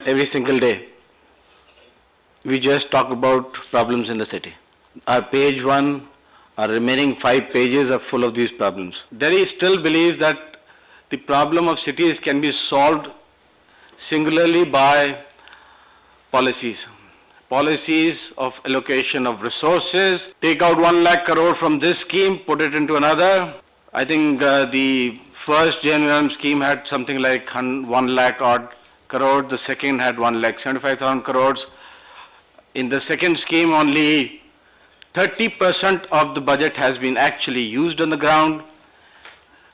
every single day, we just talk about problems in the city. Our page 1, our remaining 5 pages are full of these problems. Delhi still believes that the problem of cities can be solved singularly by policies. Policies of allocation of resources, take out 1 lakh crore from this scheme, put it into another. I think the first JNUM scheme had something like 1 lakh odd crore, the second had 1,75,000 crores. In the second scheme, only 30% of the budget has been actually used on the ground.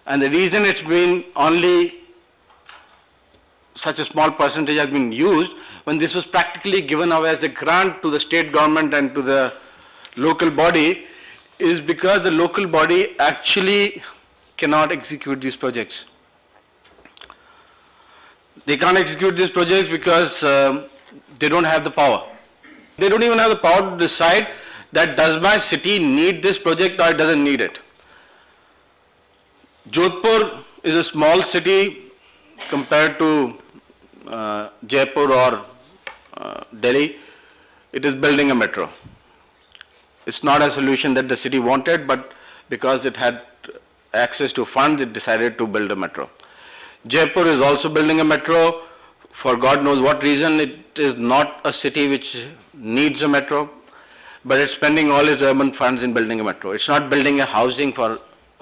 And the reason it's been only such a small percentage has been used, when this was practically given away as a grant to the state government and to the local body, is because the local body actually cannot execute these projects. They can't execute these projects because they don't have the power. They don't even have the power to decide that does my city need this project or it doesn't need it. Jodhpur is a small city compared to Jaipur or Delhi. It is building a metro. It's not a solution that the city wanted, but because it had access to funds, it decided to build a metro. Jaipur is also building a metro. For God knows what reason, it is not a city which needs a metro, but it's spending all its urban funds in building a metro. It's not building a housing for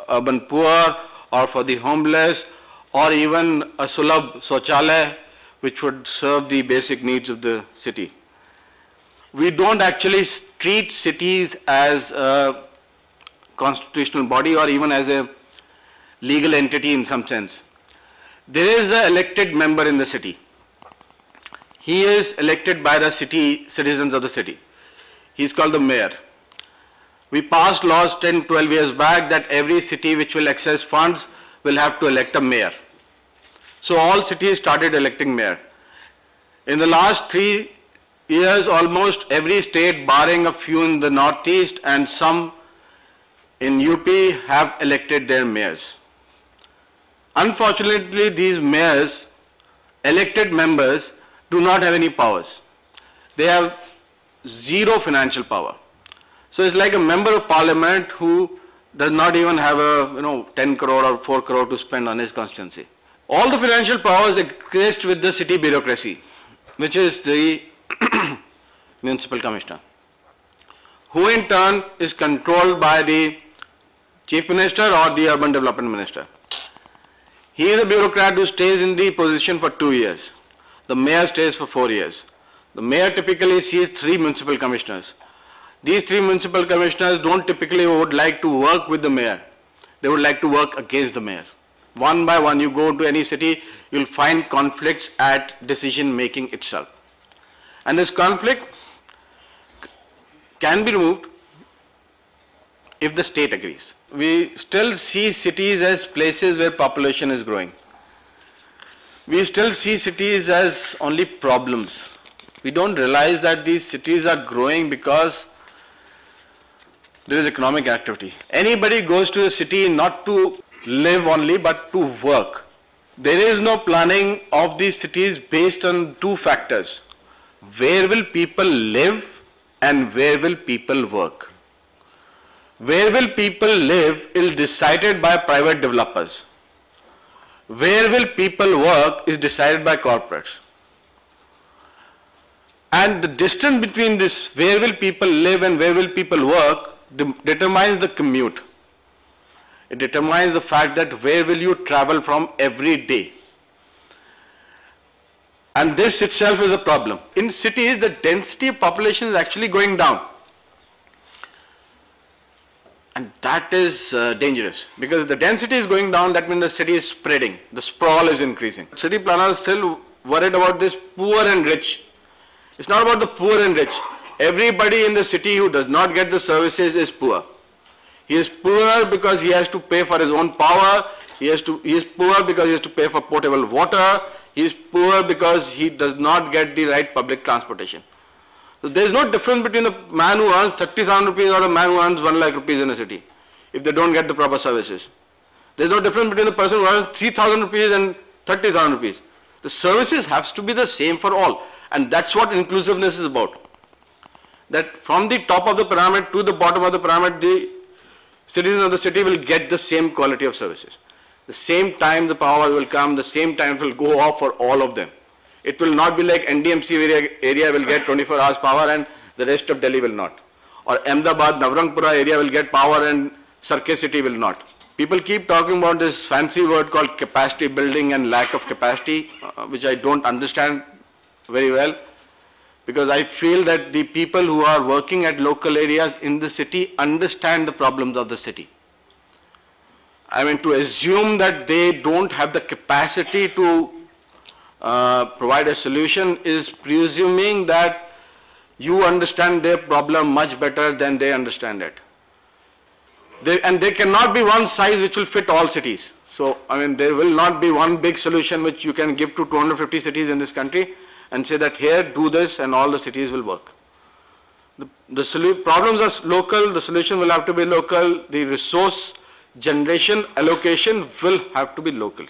urban poor or for the homeless or even a Sulabh Shauchalaya which would serve the basic needs of the city. We don't actually treat cities as a constitutional body or even as a legal entity in some sense. There is an elected member in the city. He is elected by the citizens of the city. He is called the mayor. We passed laws 10, 12 years back that every city which will access funds will have to elect a mayor. So all cities started electing mayor. In the last 3 years, almost every state, barring a few in the northeast and some in UP, have elected their mayors. Unfortunately, these mayors, elected members, do not have any powers. They have zero financial power. So it's like a member of parliament who does not even have a 10 crore or 4 crore to spend on his constituency. All the financial powers exist with the city bureaucracy, which is the municipal commissioner, who in turn is controlled by the chief minister or the urban development minister. He is a bureaucrat who stays in the position for 2 years. The mayor stays for 4 years. The mayor typically sees 3 municipal commissioners. These 3 municipal commissioners don't typically would like to work with the mayor. They would like to work against the mayor. One by one, you go to any city, you'll find conflicts at decision making itself. And this conflict can be removed if the state agrees. We still see cities as places where population is growing. We still see cities as only problems. We don't realize that these cities are growing because there is economic activity. Anybody goes to a city not to live only but to work. There is no planning of these cities based on 2 factors. Where will people live and where will people work? Where will people live is decided by private developers. Where will people work is decided by corporates. And the distance between this, where will people live and where will people work, determines the commute. It determines the fact that where will you travel from every day. And this itself is a problem. In cities, the density of population is actually going down. And that is dangerous, because the density is going down, that means the city is spreading, the sprawl is increasing. City planners still worried about this poor and rich. It's not about the poor and rich. Everybody in the city who does not get the services is poor. He is poor because he has to pay for his own power. He is poor because he has to pay for potable water. He is poor because he does not get the right public transportation. So there is no difference between the man who earns 30,000 rupees or a man who earns 1 lakh rupees in a city, if they don't get the proper services. There is no difference between the person who earns 3,000 rupees and 30,000 rupees. The services has to be the same for all. And that's what inclusiveness is about. That from the top of the pyramid to the bottom of the pyramid, the citizens of the city will get the same quality of services. The same time the power will come, the same time it will go off for all of them. It will not be like NDMC area will get 24 hours power and the rest of Delhi will not. Or Ahmedabad, Navrangpura area will get power and Sarkis city will not. People keep talking about this fancy word called capacity building and lack of capacity, which I don't understand very well, because I feel that the people who are working at local areas in the city understand the problems of the city. I mean, to assume that they don't have the capacity to provide a solution is presuming that you understand their problem much better than they understand it. And there cannot be one size which will fit all cities. So, I mean, there will not be one big solution which you can give to 250 cities in this country and say that here, do this and all the cities will work. The problems are local, the solution will have to be local, the resource generation allocation will have to be local.